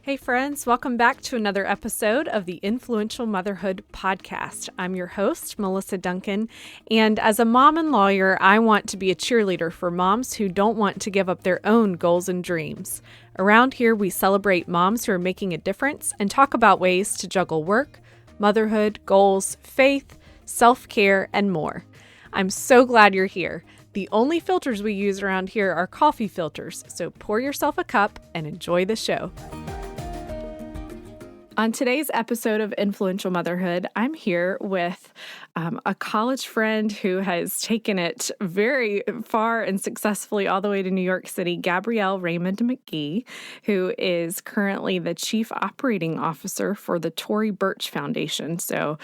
Hey friends, welcome back to another episode of the Influential Motherhood podcast. I'm your host, Melissa Duncan, and as a mom and lawyer, I want to be a cheerleader for moms who don't want to give up their own goals and dreams. Around here, we celebrate moms who are making a difference and talk about ways to juggle work, motherhood, goals, faith, self-care, and more. I'm so glad you're here. The only filters we use around here are coffee filters, so pour yourself a cup and enjoy the show. On today's episode of Influential Motherhood, I'm here with a college friend who has taken it very far and successfully all the way to New York City, Gabrielle Raymond McGee, who is currently the Chief Operating Officer for the Tory Burch Foundation. So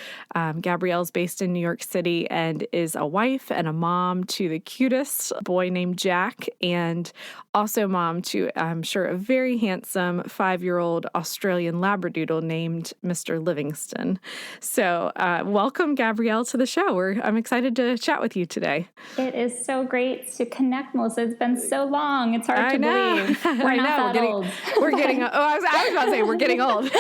Gabrielle's based in New York City and is a wife and a mom to the cutest boy named Jack, and also mom to, I'm sure, a very handsome 5-year-old Australian Labradoodle named Mr. Livingston. So welcome, Gabrielle, to the show. I'm excited to chat with you today. It is so great to connect, Melissa. It's been so long. It's hard to believe. We're not that old. We're getting. I was about to say we're getting old,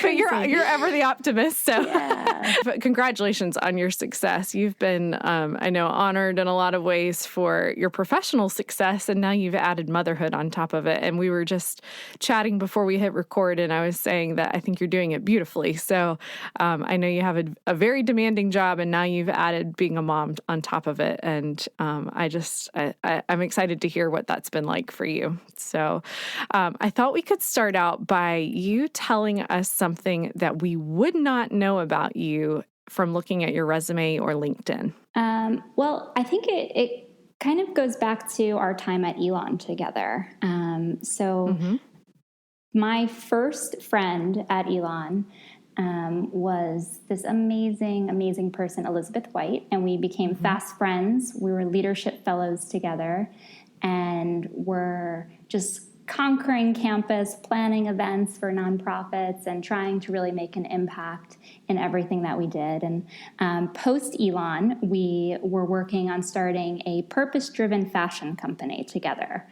but you're ever the optimist. So, yeah. But congratulations on your success. You've been, I know, honored in a lot of ways for your professional success, and now you've added motherhood on top of it. And we were just chatting before we hit record, and I was saying that I think you're doing it beautifully. So, I know you have a very demanding job, and now you've added being a mom on top of it. And I'm excited to hear what that's been like for you. So I thought we could start out by you telling us something that we would not know about you from looking at your resume or LinkedIn. Well, I think it kind of goes back to our time at Elon together. My first friend at Elon was this amazing person, Elizabeth White, and we became fast friends. We were leadership fellows together, and were just conquering campus, planning events for nonprofits, and trying to really make an impact in everything that we did. And post-Elon, we were working on starting a purpose-driven fashion company together.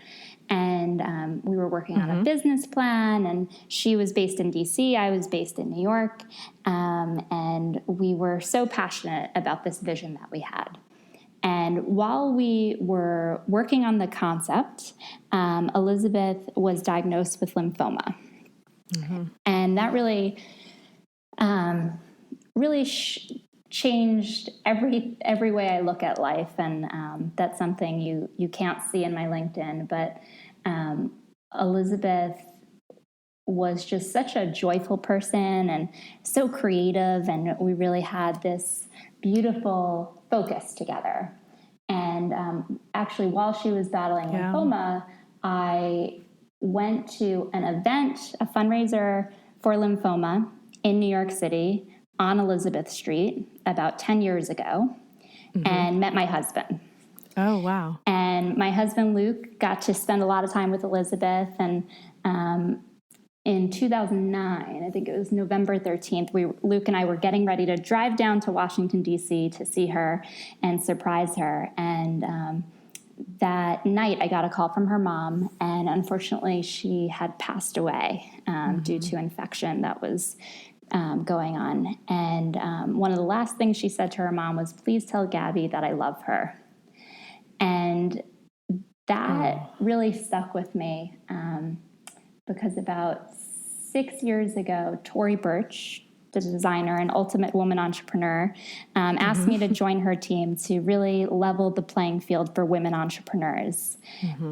And we were working on a business plan, and she was based in D.C., I was based in New York, and we were so passionate about this vision that we had. And while we were working on the concept, Elizabeth was diagnosed with lymphoma. And that really changed every way I look at life, and that's something you can't see in my LinkedIn, but Elizabeth was just such a joyful person and so creative, and we really had this beautiful focus together. And actually, while she was battling lymphoma, I went to an event, a fundraiser for lymphoma in New York City on Elizabeth Street about 10 years ago, and met my husband. Oh, wow. And my husband, Luke, got to spend a lot of time with Elizabeth. And in 2009, I think it was November 13th, Luke and I were getting ready to drive down to Washington, D.C. to see her and surprise her. And that night, I got a call from her mom, and unfortunately, she had passed away due to infection that was going on. And one of the last things she said to her mom was, "Please tell Gabby that I love her." And that really stuck with me because about 6 years ago, Tory Burch, the designer and ultimate woman entrepreneur, asked me to join her team to really level the playing field for women entrepreneurs.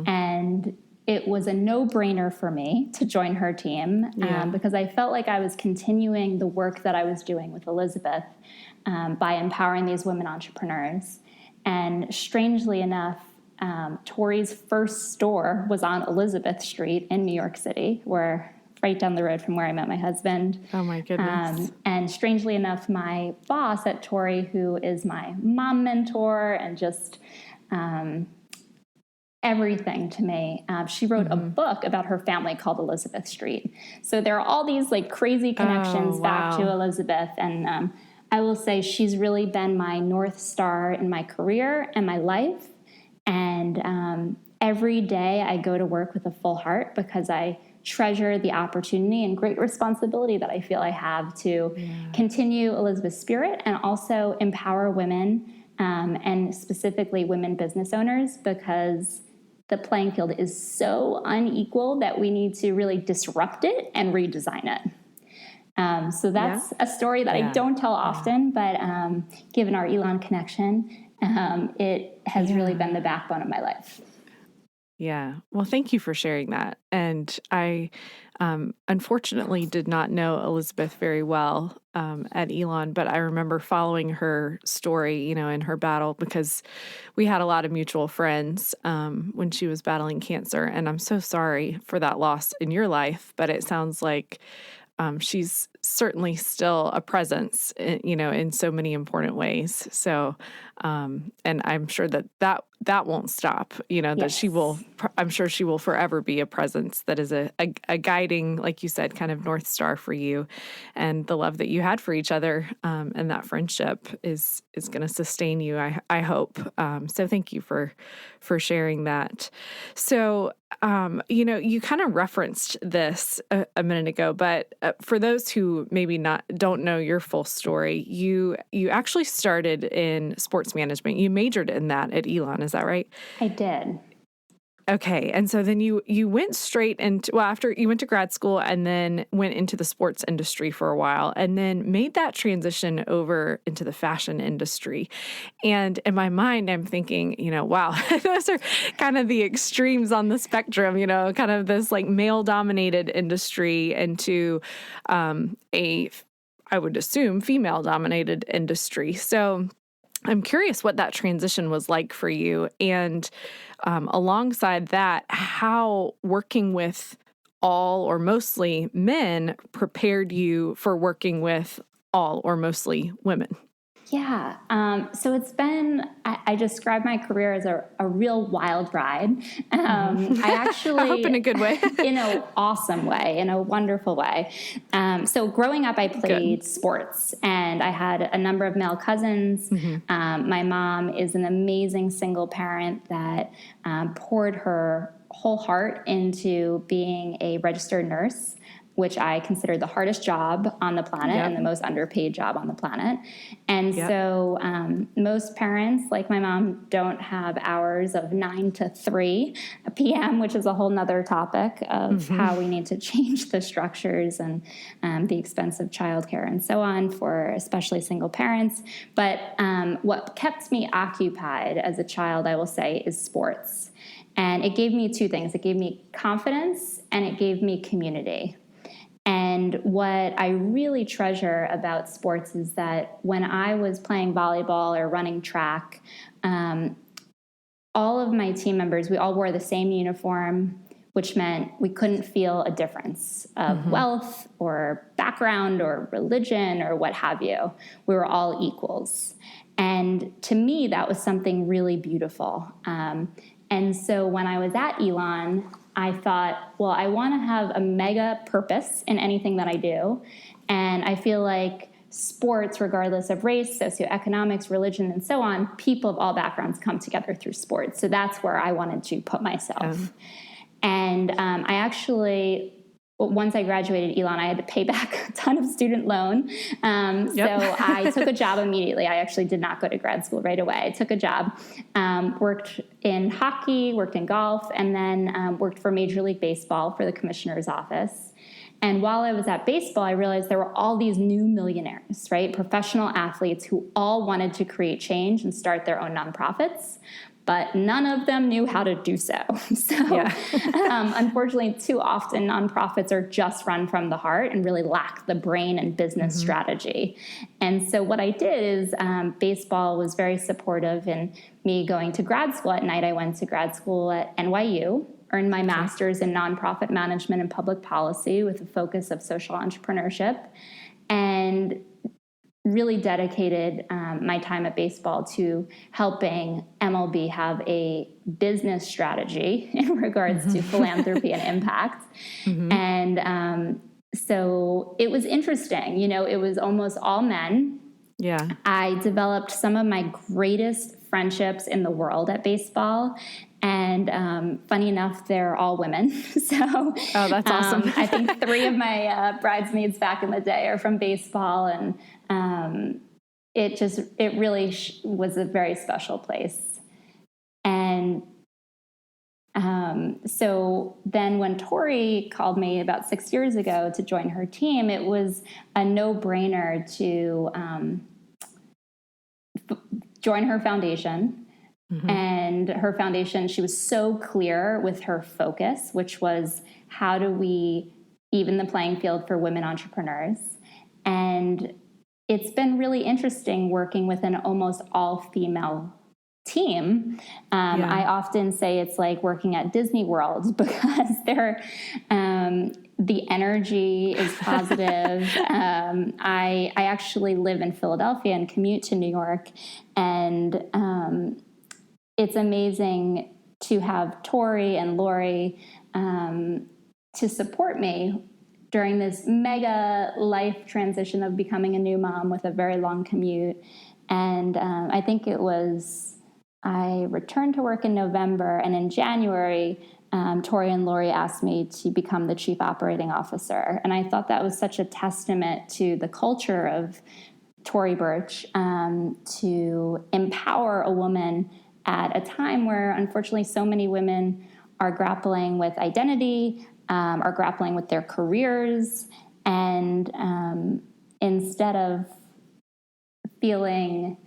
And it was a no-brainer for me to join her team because I felt like I was continuing the work that I was doing with Elizabeth by empowering these women entrepreneurs. And strangely enough, Tory's first store was on Elizabeth Street in New York City, right down the road from where I met my husband. Oh, my goodness. And strangely enough, my boss at Tory, who is my mom mentor and just everything to me, she wrote a book about her family called Elizabeth Street. So there are all these like crazy connections back to Elizabeth. And I will say she's really been my North Star in my career and my life. And every day I go to work with a full heart because I treasure the opportunity and great responsibility that I feel I have to continue Elizabeth's spirit and also empower women, and specifically women business owners, because the playing field is so unequal that we need to really disrupt it and redesign it. So that's a story that I don't tell often, but given our Elon connection, it has really been the backbone of my life. Yeah. Well, thank you for sharing that. And I unfortunately did not know Elizabeth very well at Elon, but I remember following her story, in her battle, because we had a lot of mutual friends when she was battling cancer. And I'm so sorry for that loss in your life, but it sounds like she's certainly still a presence, in so many important ways. So, and I'm sure that won't stop, that she will, I'm sure she will forever be a presence that is a guiding, like you said, kind of North Star for you, and the love that you had for each other. And that friendship is going to sustain you, I hope. So thank you for sharing that. So, you kind of referenced this a minute ago, but for those who maybe don't know your full story, you actually started in sports management. You majored in that at Elon, is that right? I did. Okay. And so then you went straight into, after you went to grad school and then went into the sports industry for a while and then made that transition over into the fashion industry. And in my mind, I'm thinking, wow, those are kind of the extremes on the spectrum, kind of this like male dominated industry into I would assume, female dominated industry. So I'm curious what that transition was like for you. And alongside that, how working with all or mostly men prepared you for working with all or mostly women. Yeah. So it's been, I describe my career as a real wild ride. I actually, I hope in a good way, in an awesome way, in a wonderful way. So growing up, I played sports and I had a number of male cousins. My mom is an amazing single parent that poured her whole heart into being a registered nurse, which I consider the hardest job on the planet and the most underpaid job on the planet. And so most parents, like my mom, don't have hours of 9 to 3 p.m., which is a whole nother topic of how we need to change the structures and the expense of childcare and so on for especially single parents. But what kept me occupied as a child, I will say, is sports. And it gave me two things. It gave me confidence and it gave me community. And what I really treasure about sports is that when I was playing volleyball or running track, all of my team members, we all wore the same uniform, which meant we couldn't feel a difference of wealth or background or religion or what have you. We were all equals. And to me, that was something really beautiful. And so when I was at Elon, I thought, well, I want to have a mega purpose in anything that I do. And I feel like sports, regardless of race, socioeconomics, religion, and so on, people of all backgrounds come together through sports. So that's where I wanted to put myself. And I actually, once I graduated Elon, I had to pay back a ton of student loan. So I took a job immediately. I actually did not go to grad school right away. I took a job, worked in hockey, worked in golf, and then worked for Major League Baseball for the commissioner's office. And while I was at baseball, I realized there were all these new millionaires, right? Professional athletes who all wanted to create change and start their own nonprofits. But none of them knew how to do so. Unfortunately, too often nonprofits are just run from the heart and really lack the brain and business strategy. And so what I did is baseball was very supportive in me going to grad school. At night, I went to grad school at NYU, earned my master's in nonprofit management and public policy with a focus of social entrepreneurship, and really dedicated my time at baseball to helping MLB have a business strategy in regards to philanthropy and impact. And so it was interesting. It was almost all men. I developed some of my greatest friendships in the world at baseball. And funny enough, they're all women. So oh, that's awesome. I think 3 of my bridesmaids back in the day are from baseball, and it really was a very special place. And so then when Tory called me about 6 years ago to join her team, it was a no-brainer to join her foundation. Mm-hmm. And her foundation, she was so clear with her focus, which was how do we even the playing field for women entrepreneurs? And it's been really interesting working with an almost all-female team. I often say it's like working at Disney World because the energy is positive. I actually live in Philadelphia and commute to New York, and it's amazing to have Tory and Lori to support me during this mega life transition of becoming a new mom with a very long commute. And I think I returned to work in November, and in January, Tory and Lori asked me to become the chief operating officer. And I thought that was such a testament to the culture of Tory Burch to empower a woman at a time where, unfortunately, so many women are grappling with identity, are grappling with their careers, and instead of feeling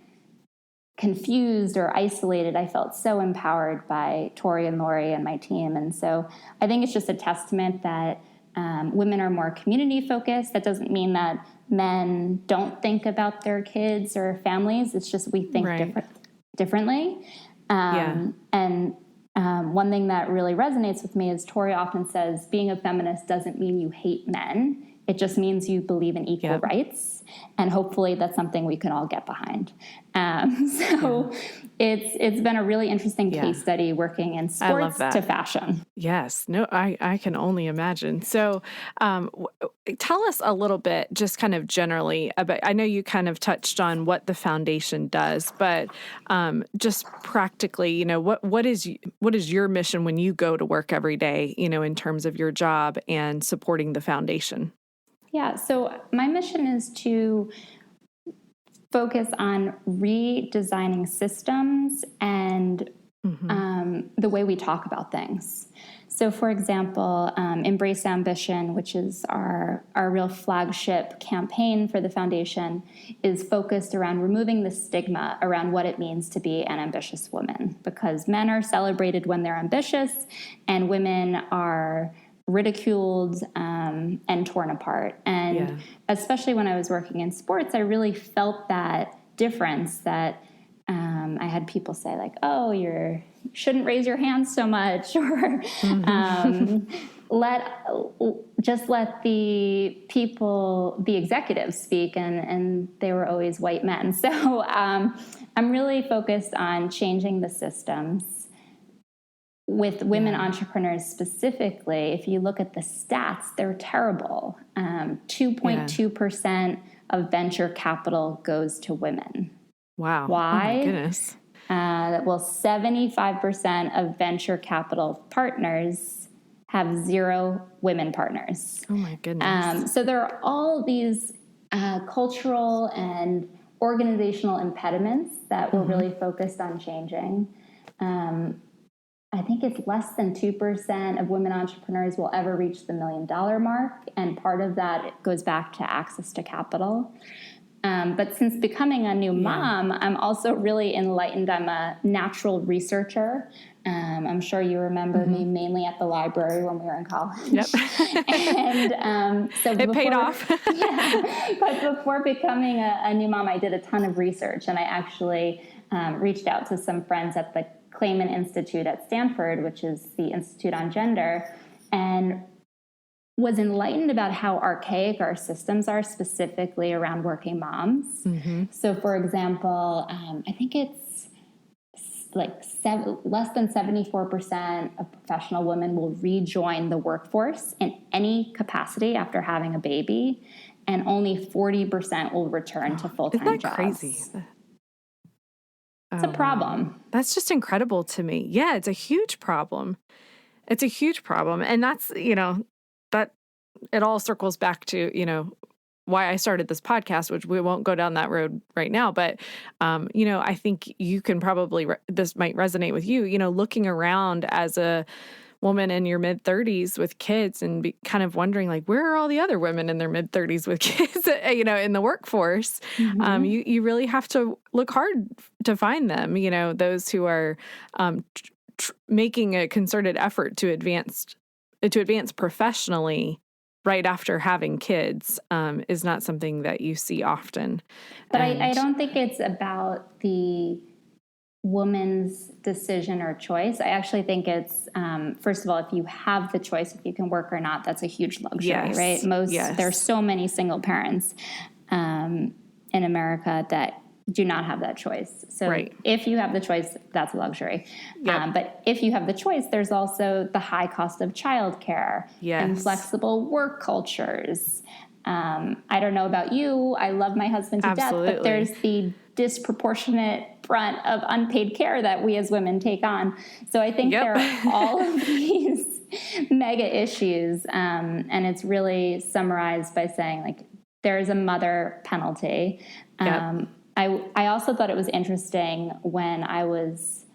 confused or isolated, I felt so empowered by Tory and Lori and my team. And so I think it's just a testament that women are more community focused. That doesn't mean that men don't think about their kids or families. It's just we think differently. And one thing that really resonates with me is Tory often says, being a feminist doesn't mean you hate men. It just means you believe in equal rights. And hopefully that's something we can all get behind. It's been a really interesting case study working in sports to fashion. Yes. No, I can only imagine. So tell us a little bit, just kind of generally about, I know you kind of touched on what the foundation does, but just practically, what is your mission when you go to work every day, in terms of your job and supporting the foundation? Yeah, so my mission is to focus on redesigning systems and the way we talk about things. So, for example, Embrace Ambition, which is our real flagship campaign for the foundation, is focused around removing the stigma around what it means to be an ambitious woman, because men are celebrated when they're ambitious and women are ridiculed and torn apart. And especially when I was working in sports, I really felt that difference that I had people say like, oh, you shouldn't raise your hands so much, or let the executives speak, and they were always white men. So I'm really focused on changing the systems. With women entrepreneurs specifically, if you look at the stats, they're terrible. 2.2% of venture capital goes to women. Wow. Why? Oh my goodness. 75% of venture capital partners have 0 women partners. Oh my goodness. So there are all these cultural and organizational impediments that we're really focused on changing. I think it's less than 2% of women entrepreneurs will ever reach the $1 million mark. And part of that goes back to access to capital. But since becoming a new mom, I'm also really enlightened. I'm a natural researcher. I'm sure you remember me mainly at the library when we were in college. Yep. And so it paid off. But before becoming a new mom, I did a ton of research. And I actually reached out to some friends at the Clayman Institute at Stanford, which is the Institute on Gender, and was enlightened about how archaic our systems are, specifically around working moms. So, for example, I think it's like less than 74% of professional women will rejoin the workforce in any capacity after having a baby, and only 40% will return to full-time jobs. Isn't that crazy? It's a problem. Wow. That's just incredible to me. Yeah, it's a huge problem. It's a huge problem. And that's, that it all circles back to, why I started this podcast, which we won't go down that road right now. But, I think you can probably, this might resonate with you, looking around as a woman in your mid 30s with kids and kind of wondering like, where are all the other women in their mid 30s with kids, in the workforce? Mm-hmm. You really have to look hard to find them, those who are making a concerted effort to advance professionally right after having kids is not something that you see often. But I don't think it's about the woman's decision or choice. I actually think it's, first of all, if you have the choice, if you can work or not, that's a huge luxury, right? There's so many single parents in America that do not have that choice. So if you have the choice, that's a luxury. Yep. But if you have the choice, there's also the high cost of childcare and flexible work cultures. I don't know about you. I love my husband to death, but there's the disproportionate brunt of unpaid care that we as women take on. So I think there are all of these mega issues. And it's really summarized by saying like, there is a mother penalty. I also thought it was interesting when I was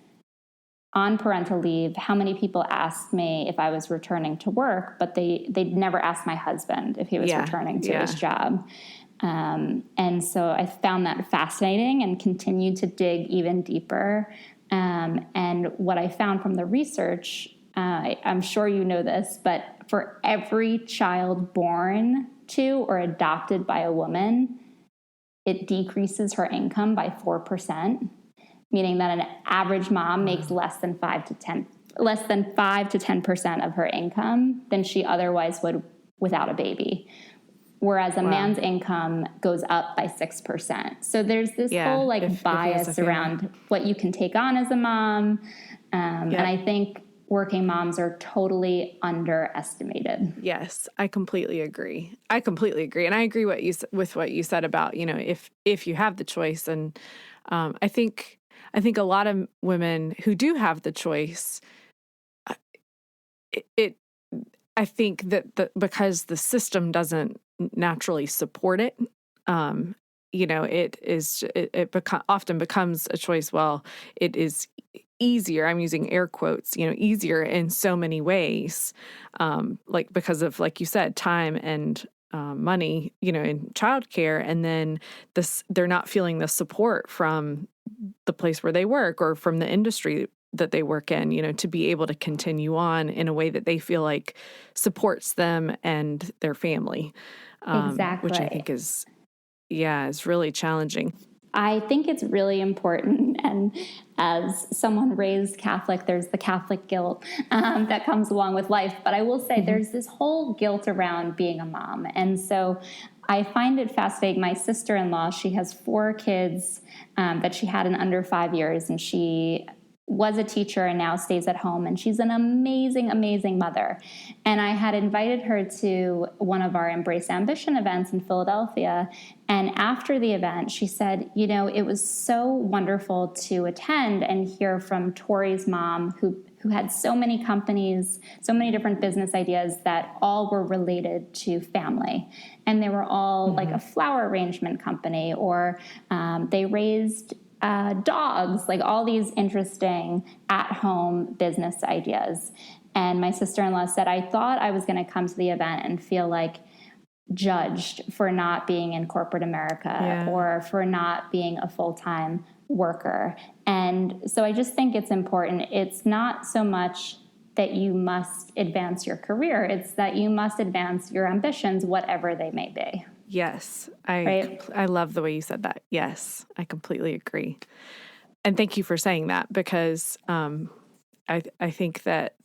on parental leave, how many people asked me if I was returning to work, but they'd never asked my husband if he was returning to his job. And so I found that fascinating and continued to dig even deeper. And what I found from the research, I'm sure you know this, but for every child born to or adopted by a woman, it decreases her income by 4%, meaning that an average mom makes less than 5 to 10% of her income than she otherwise would without a baby. Whereas a man's income goes up by 6%. So there's this whole bias around what you can take on as a mom. And I think working moms are totally underestimated. Yes, I completely agree. And I agree with what you said about, if you have the choice. And I think a lot of women who do have the choice, I think that because the system doesn't naturally support it, often becomes a choice. Well, it is easier. I'm using air quotes, easier in so many ways, because of, like you said, time and money, in childcare, and then they're not feeling the support from the place where they work or from the industry that they work in, to be able to continue on in a way that they feel like supports them and their family. Exactly. Which I think is really challenging. I think it's really important. And as someone raised Catholic, there's the Catholic guilt that comes along with life. But I will say there's this whole guilt around being a mom. And so I find it fascinating. My sister-in-law, she has 4 kids that she had in under 5 years. And she was a teacher and now stays at home. And she's an amazing, amazing mother. And I had invited her to one of our Embrace Ambition events in Philadelphia. And after the event, she said, it was so wonderful to attend and hear from Tory's mom, who had so many companies, so many different business ideas that all were related to family. And they were all like a flower arrangement company, or they raised dogs, like all these interesting at-home business ideas. And my sister-in-law said, I thought I was going to come to the event and feel like judged for not being in corporate America or for not being a full-time worker. And so I just think it's important. It's not so much that you must advance your career. It's that you must advance your ambitions, whatever they may be. Yes, I love the way you said that. Yes, I completely agree. And thank you for saying that, because I think that